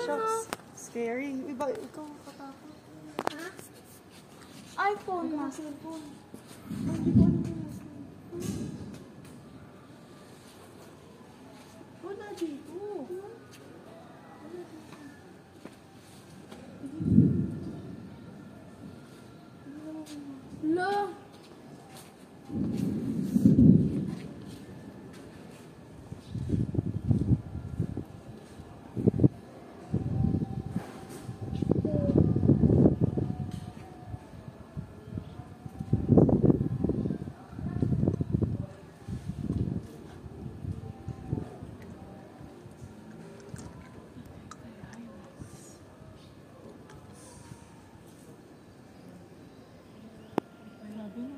Shucks. Scary. Iba, ikaw katakot. Ha? iPhone na. Cellphone. Hindi ko ano yung wala dito. Lo.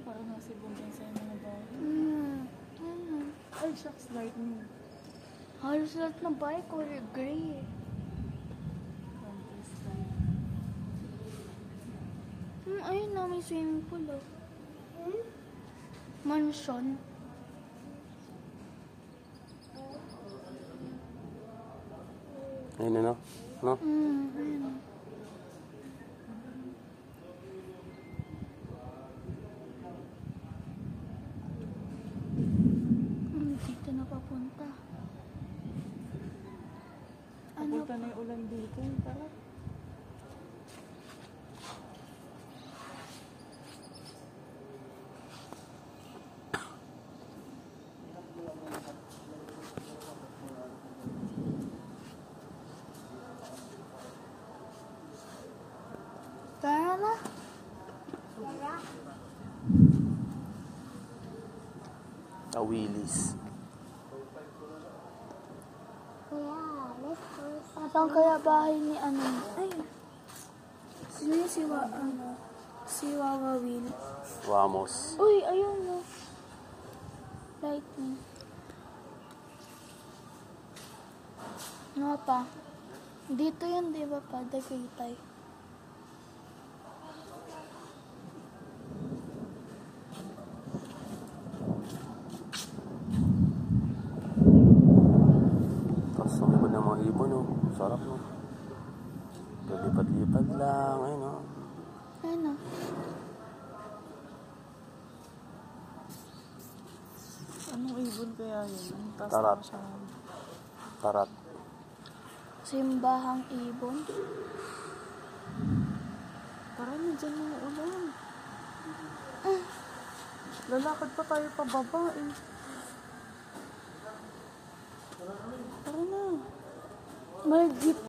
Parang nasa bundang sa mga bahay. Ay, shucks, lightning. Halos lahat ng bahay color gray. Ayun na, may swimming pool oh. Mansion. Ayun na, no? Ayun. Dito na papunta. Papunta na yung ulan dito. Tara. Tara na. Willis. Saan kaya bahay ni ano? Ay. Sino yung si Wawa Will? Wamos. Uy, ayun no. Lightning. Ano pa? Dito yun, di ba pa? Dagaytay. Tapos ang likod ng mga ibon, no? Sarap, no? Lipad-lipad lang, ayun, no? Ayun na. Anong ibon kaya yun? Tarat. Tarat. Simbahang ibon. Tara na dyan yung ulan. Lalakad pa tayo pababa eh. Tara na. May jeep